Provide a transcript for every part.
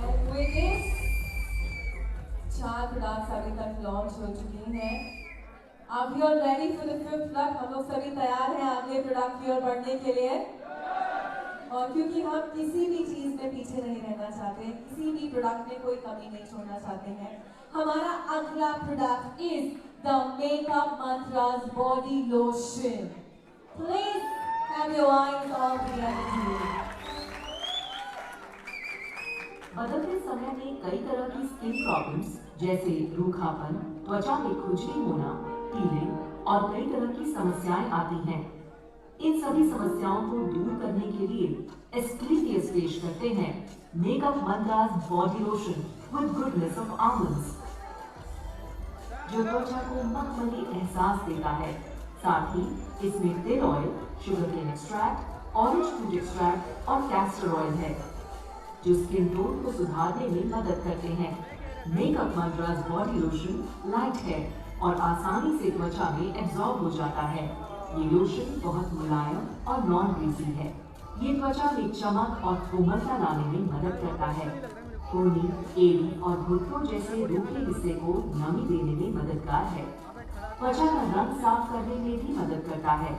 And with this, 4 products अभी तक launch हो चुकी हैं। Are we all ready for the 5th product? हम लोग सभी तैयार हैं अगले प्रोडक्ट की ओर बढ़ने के लिए। और क्योंकि हम किसी भी चीज में पीछे नहीं रहना चाहते, किसी भी प्रोडक्ट में कोई कमी नहीं छोड़ना चाहते हैं, हमारा अगला product is the makeup mantras body lotion. Please have your eyes on reality. बदलते समय में कई तरह की स्किन प्रॉब्लम्स जैसे रूखापन, त्वचा में खुजली होना, पीलिंग और कई तरह की समस्याएं आती हैं। इन सभी समस्याओं को दूर करने के लिए एस्क्लेपियस पेश करते हैं makeup mantras body lotion with goodness of almonds, जो त्वचा को मखमली एहसास देता है। साथ ही इसमें तिल oil, sugar cane extract, orange fruit extract और कैस्टर ऑयल है, जो स्किन टोन को सुधारने में मदद करते हैं। Makeup mantras body lotion light है और आसानी से त्वचा में एब्जॉर्ब हो जाता है। ये लोशन बहुत मुलायम और नॉन ग्रीसी है। ये त्वचा में चमक और कोमलता लाने में मदद करता है। कोहनी, एड़ी और घुटनों जैसे रूखे हिस्से को नमी देने में मददगार है। त्वचा का रंग साफ करने में भी मदद करता है।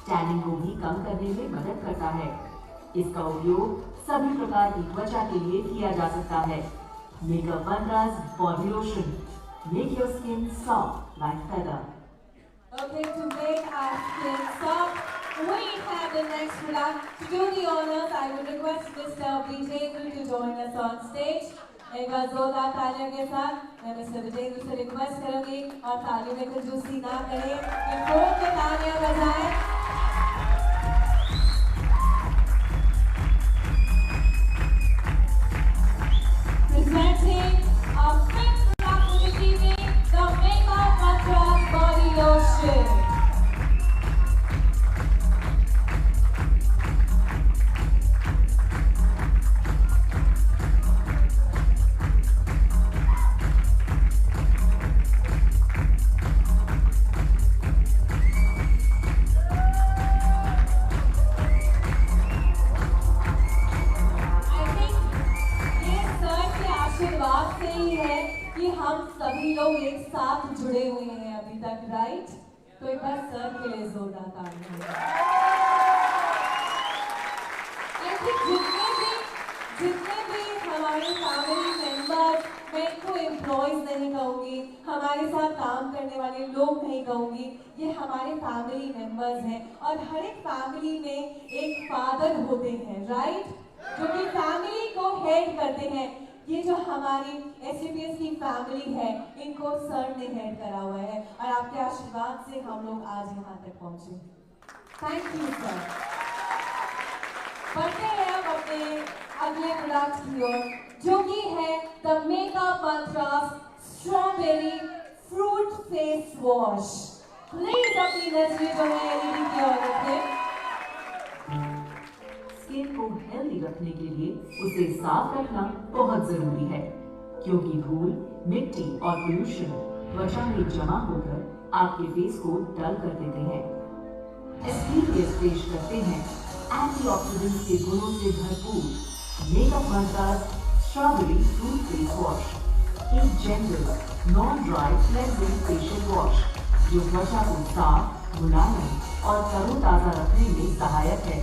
टैनिंग को भी कम करने में मदद करता है। इसका उपयोग सभी प्रकार की त्वचा के लिए किया जा सकता है। Makeup mantras body lotion, make your skin soft like feather. Okay, to make our skin soft, we have the next product. To do the honors, I would request Mr. Vijayendra to join us on stage. एक बार जोरदार तालियों के साथ मैं mister Vijendra से request करूंगी और तालियों में कंजूसी ना करें, कि खूब के तालियां बजाएं। Presenting our 5th product for this evening, the Makeup Mantraas Body Lotion. आशीर्वाद से ही है कि हम सभी लोग एक साथ जुड़े हुए हैं अभी तक, राइट? तो एक बार सर के लिए जोरदार तालियां। जितने भी हमारे फैमिली मेंबर्स, मैं इनको एम्प्लॉयज नहीं कहूंगी, हमारे साथ काम करने वाले लोग नहीं कहूंगी, ये हमारे फैमिली मेंबर्स हैं। और हर एक फैमिली में एक फादर होते हैं, राइट? जो कि फैमिली को हेड करते हैं। ये जो हमारी एससीपीएस की फैमिली है, इनको सर ने हेड करा हुआ है और आपके आशीर्वाद से हम लोग आज यहाँ तक पहुंचे। Thank you sir. बढ़ते हैं अब अपने अगले प्रोडक्ट की ओर, जो कि है the makeup mantras strawberry fruit face wash. Please अपनी नजरें जो है एलईडी की ओर रखें। स्किन को हेल्दी रखने के लिए उसे साफ रखना बहुत जरूरी है, क्योंकि धूल, मिट्टी और पोल्यूशन त्वचा में जमा होकर आपके फेस को डल कर देते हैं। एसपीएफ पेश करते हैं एंटीऑक्सीडेंट के गुणों से भरपूर makeup mantras strawberry fruit face wash, एक gentle non dry cleansing facial wash जो त्वचा को साफ, मुलायम और तरोताजा रखने में सहायक है।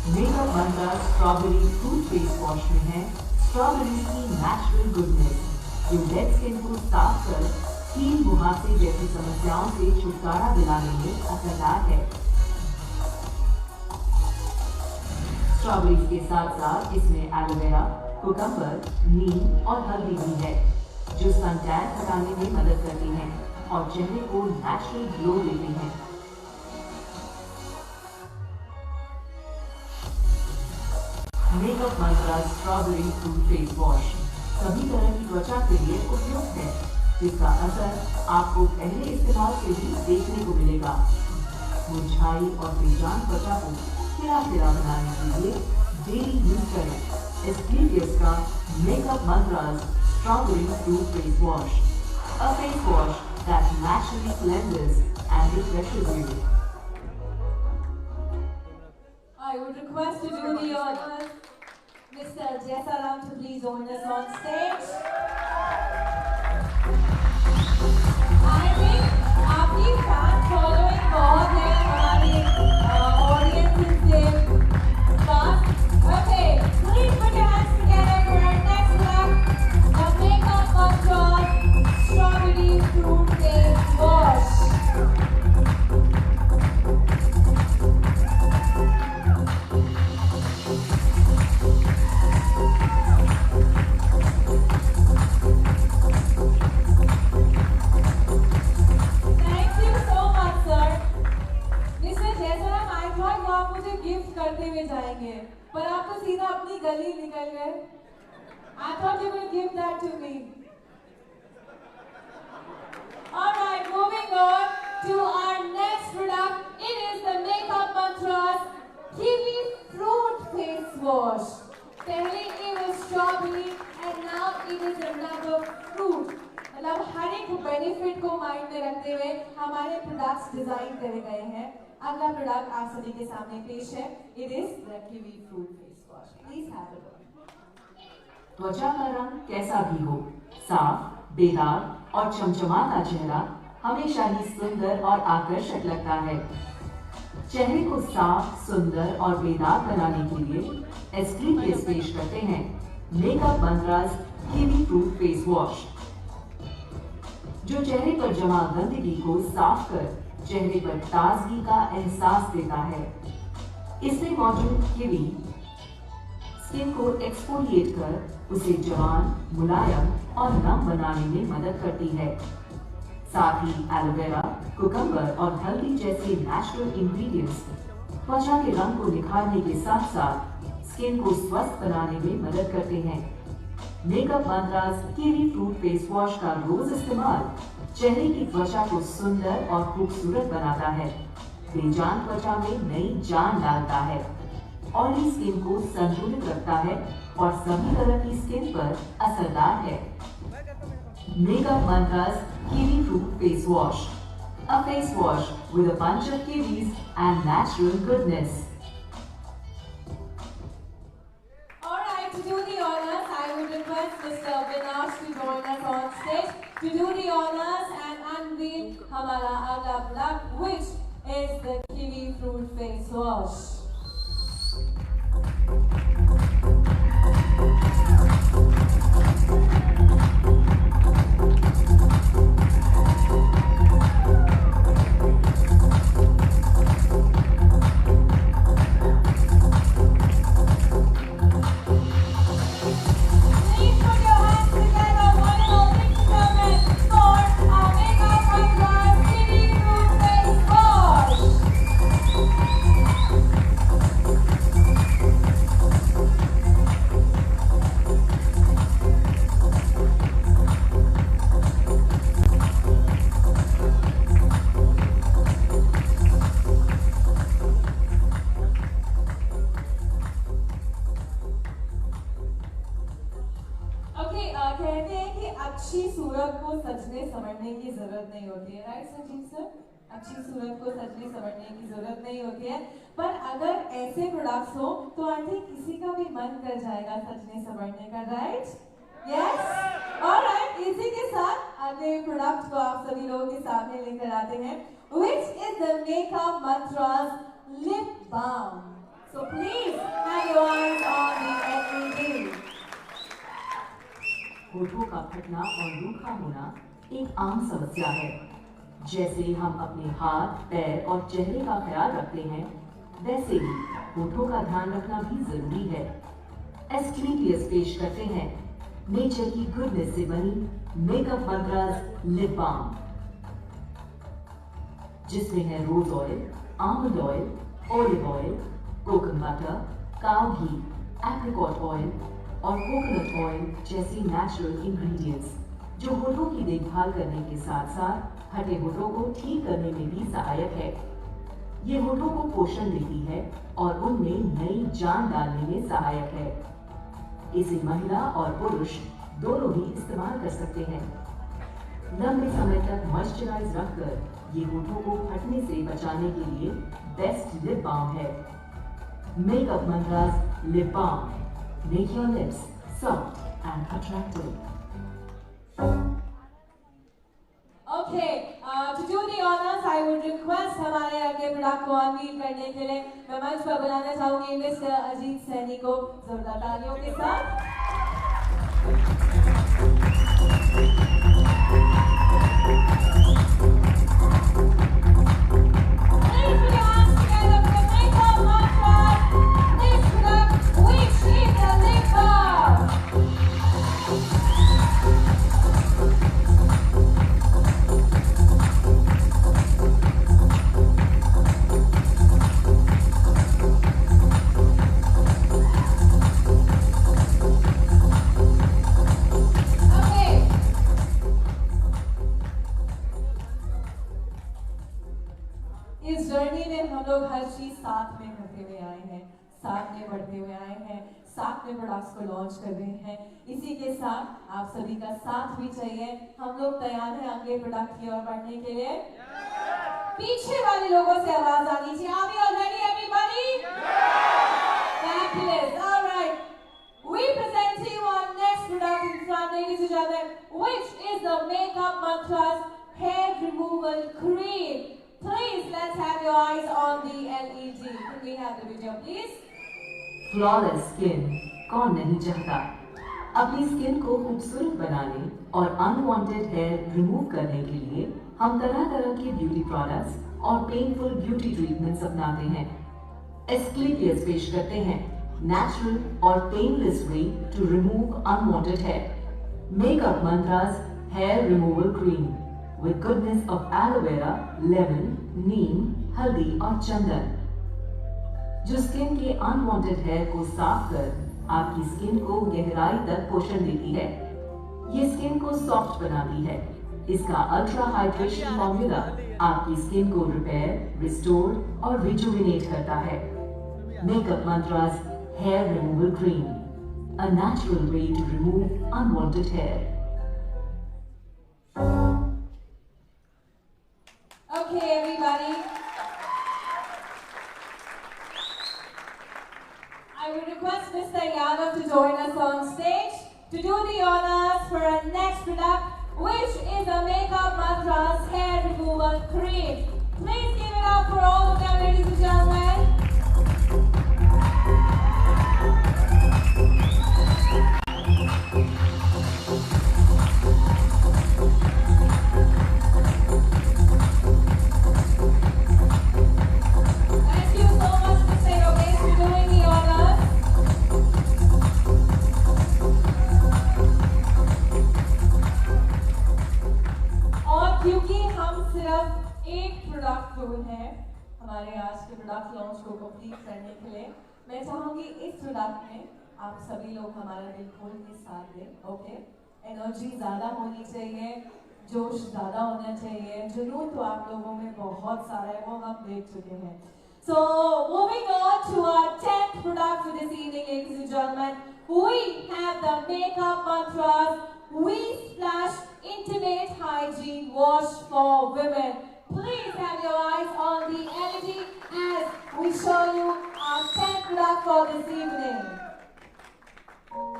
Makeup mantras strawberry fruit face wash में है स्ट्रॉबेरी की नेचुरल गुडनेस, जो डेड स्किन को साफ कर कील मुहासे जैसी समस्याओं से छुटकारा दिलाने में असरदार है। स्ट्रॉबेरी के साथ साथ इसमें एलोवेरा, कुकम्बर, नीम और हल्दी भी है, जो सन टैन हटाने में मदद करती हैं और चेहरे को नेचुरल ग्लो देती हैं। Makeup mantras strawberry fruit face wash सभी तरह की त्वचा के लिए उपयुक्त है, जिसका असर आपको पहले इस्तेमाल से भी देखने को मिलेगा। मुरझाई और बेजान त्वचा को खिला बनाने के लिए डेली यूज करें एस्क्लेपियस का makeup mantras strawberry fruit face wash, a face wash that naturally cleanses and refreshes you. I would request to do the honors, Mr. Jaisaram, to please join us on stage. I think आपकी fan following बहुत है हमारी audience के पास. Okay, please put your hands together for our next round. The Makeup Mantra Strawberry Fruit Face Wash. आप मुझे gift करते हुए जाएंगे, पर आप तो सीधा अपनी गली निकल गए. I thought you would give that to me. All right, moving on to our next product. It is the Makeup Mantras Kiwi Fruit Face Wash. पहले it was strawberry and now it is another fruit. मतलब हर एक benefit को mind में रखते हुए हमारे products design करे गए हैं. अगला प्रोडक्ट आप सभी के सामने पेश है. It is the kiwi fruit face wash. Please have it. त्वचा का रंग कैसा भी हो, साफ, बेदाग और चमचमाता चेहरा हमेशा ही सुंदर और आकर्षक लगता है. चेहरे को साफ, सुंदर और बेदाग बनाने के लिए एसक्लीपियस पेश करते हैं makeup mantras kiwi fruit face wash, जो चेहरे पर जमा गंदगी को साफ कर चेहरे पर ताजगी का एहसास देता है. इसमें मौजूद कीवी स्किन को एक्सफोलिएट कर उसे जवान, मुलायम और नम बनाने में मदद करती है. साथ ही एलोवेरा, कुकम्बर और हल्दी जैसे नेचुरल इंग्रेडिएंट्स त्वचा के रंग को निखारने के साथ साथ स्किन को स्वस्थ बनाने में मदद करते हैं. Makeup mantras kiwi fruit face wash का रोज इस्तेमाल चेहरे की त्वचा को सुंदर और खूबसूरत बनाता है, बेजान त्वचा में नई जान डालता है, ऑयली स्किन को संतुलित रखता है और सभी तरह की स्किन पर असरदार है. Makeup mantras kiwi fruit face wash, a face wash with a bunch of kiwis and natural goodness. To do the honors, I would request Mr. Vinash to join us on stage to do the honors and unveil हमारा अगला product, which is the Kiwi Fruit Face Wash. कहते हैं कि अच्छी सूरत को सजने संवरने की जरूरत नहीं होती है. Right Sanjeev sir? अच्छी सूरत को सजने संवरने की जरूरत नहीं होती है, पर अगर ऐसे प्रोडक्ट्स हो तो आई थिंक किसी का भी मन कर जाएगा सजने संवरने का. राइट? यस. ऑलराइट, इसी के साथ अगले प्रोडक्ट को आप सभी लोगों के सामने लेकर आते हैं, which is the makeup mantras lip balm. So please have your eyes on the LED. होठों का फटना और रूखा होना एक आम समस्या है. जैसे हम अपने हाथ, पैर और चेहरे का ख्याल रखते हैं, वैसे ही होठों का ध्यान रखना भी जरूरी है. एस्क्लीपियस पेश करते हैं नेचर की गुडनेस से बनी मेकअप मंत्रास लिप बाम, जिसमें है rose oil, almond oil, olive oil, coconut butter, cow ghee, apricot oil और कोकोनट ऑयल जैसी नेचुरल इंग्रेडिएंट्स, जो होठों की देखभाल करने के साथ साथ हटे होठों को ठीक करने में भी सहायक है. ये होठों को पोषण देती है और उनमें नई जान डालने में सहायक है. इसे महिला और पुरुष दोनों ही इस्तेमाल कर सकते हैं. लंबे समय तक मॉइस्चराइज रखकर ये होठों को फटने से बचाने के लिए बेस्ट लिप बाम है. Makeup Mantras Lip Balm. Make your lips soft and attractive. Okay, to do the honors, I would request हमारे अगले प्रोडक्ट को अनवील करने के लिए मैं मंच पर बुलाना चाहूंगी मिस्टर अजीत सैनी को जोरदार तालियों के साथ। इस जर्नी में हम लोग हर चीज साथ में करते हुए आए हैं, साथ में बढ़ते हुए आए हैं, साथ में प्रोडक्ट्स को लॉन्च कर रहे हैं। इसी के साथ आप सभी का साथ भी चाहिए। हम लोग तैयार हैं अगले प्रोडक्ट की ओर बढ़ने के लिए। पीछे वाले लोगों से आवाज आनी चाहिए। Are we all ready, everybody? Fabulous. All right. We present to you our next product in front, ladies and gentlemen, which is the Makeup Mantras Hair Removal Cream. Please, let's have your eyes on the LED. Can we have the video, please? Flawless skin कौन नहीं चाहता? अपनी skin को खूबसूरत बनाने और unwanted hair remove करने के लिए हम तरह-तरह के ब्यूटी प्रोडक्ट्स और पेनफुल ब्यूटी ट्रीटमेंट्स अपनाते हैं। एस्क्लेपियस पेश करते हैं नेचुरल और painless way to remove unwanted hair. Makeup mantras hair removal cream with goodness of aloe vera, lemon, neem, हल्दी और चंदन, जो स्किन के अनवांटेड हेयर को साफ कर आपकी स्किन को गहराई तक पोषण देती है। ये स्किन को सॉफ्ट बनाती है। इसका अल्ट्रा हाइड्रेशन फॉर्मूला आपकी स्किन को रिपेयर, रिस्टोर और रिजुविनेट करता है। Makeup mantras hair removal cream, a natural way to remove unwanted hair. Okay, everybody. I would request Mr. Yadav to join us on stage to do the honors for our next product, which is a Makeup Mantras Hair Removal Cream. Please give it up for all of them, ladies and gentlemen. हमारे आज के product launch को complete करने के लिए मैं चाहूंगी इस प्रोडक्ट में आप सभी लोग हमारा दिल खोल के साथ दें। ओके, एनर्जी ज्यादा होनी चाहिए, जोश ज्यादा होना चाहिए। जुनून तो आप लोगों में बहुत सारा है, वो हम देख चुके हैं। So moving on to our 10th product for this evening, ladies and gentlemen, we have the Makeup Mantras We Splash Intimate Hygiene Wash for Women. Please have your eyes on the LED as we show you our 10th product for this evening.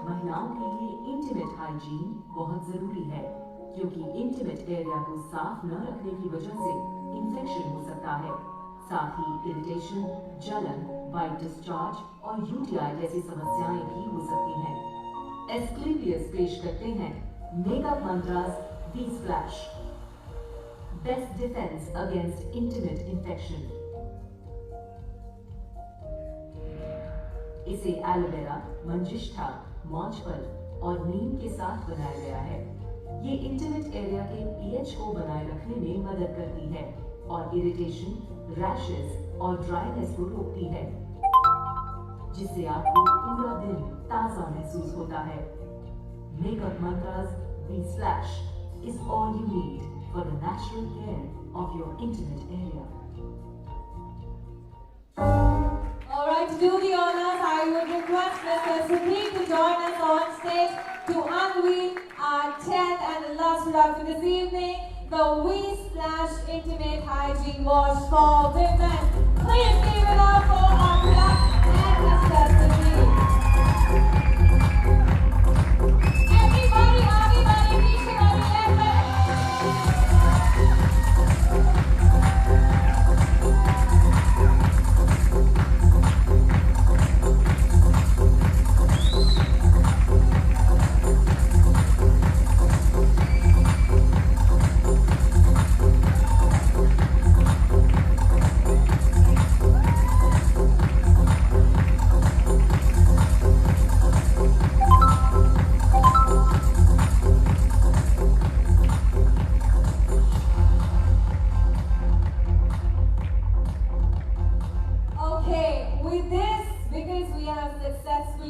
महिलाओं के लिए intimate hygiene बहुत जरूरी है, क्योंकि intimate area को साफ न रखने की वजह से इंफेक्शन हो सकता है। साथ ही इरिटेशन, जलन, वाइट डिस्चार्ज और यूटीआई जैसी समस्याएं भी हो सकती हैं। एस्क्लेपियस पेश करते हैं makeup mantras V splash, best defence against intimate infection. इसे एलोवेरा, मंजिष्ठा, मौजफल और नीम के साथ बनाया गया है। ये इंटीमेट एरिया के पीएच को बनाए रखने में मदद करती है और इरिटेशन, रैशेस और ड्राइनेस को रोकती है, जिससे आपको पूरा दिन ताजा महसूस होता है। Makeup mantras V splash is all you need for the natural care of your intimate area. Alright, to do the honors, I would request Mr. Sudeep to join us on stage to unveil our 10th and the last product for this evening, the We Splash Intimate Hygiene Wash for Women. Please give it up for our product.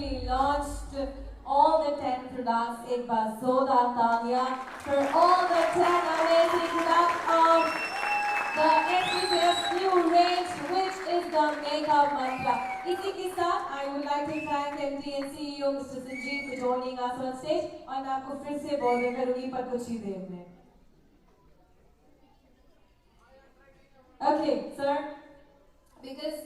successfully launched all the 10 products. एक बार जोरदार तालियां for all the 10 amazing products of the HBCS new range, which is the Makeup Mantra. इसी के साथ I would like to thank MD and CEO Mr. Sanjeev for joining us on stage. और मैं आपको फिर से बोल करूँगी पर कुछ ही देर में. Okay, sir, because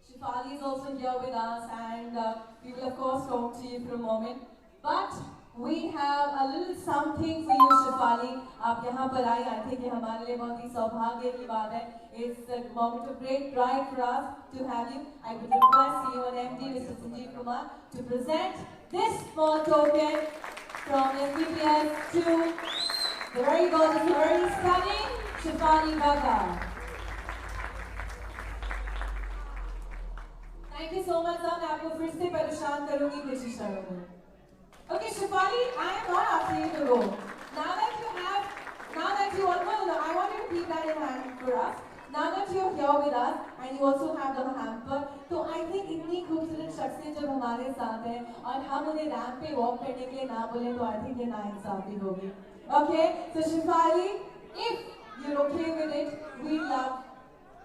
Shefali is also here with us, and we will of course talk to you for a moment. But we have a little something for you, Shefali. आप यहाँ पर आई, I think ये हमारे लिए बहुत ही सौभाग्य की बात है. It's a moment of great pride for us to have you. I would request CEO and MD Mr. Sanjeev Kumar to present this small token from SPPS to the very gorgeous, very stunning Shefali Bagga. Thank you so much, sir. मैं आपको फिर से परेशान करूँगी किसी शर्म में. Okay, Shefali, I am not asking you to go. Now that you are, no, I want you to keep that in hand for us. Now that you are here with us and you also have the hamper, तो I think इतनी खूबसूरत शख्सियत जब हमारे साथ है और हम उन्हें रैंप पे वॉक करने के लिए ना बोले तो I think ये नाइंसाफी होगी. Okay, so Shefali, if you're okay with it, we'd love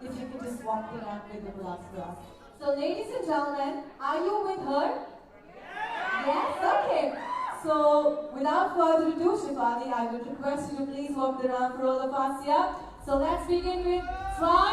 if you could just walk the ramp with the glass for us. So ladies and gentlemen, are you with her? Yes? Okay. So without further ado, Shefali, I would request you to please walk the ramp for all of us here. So let's begin with 5.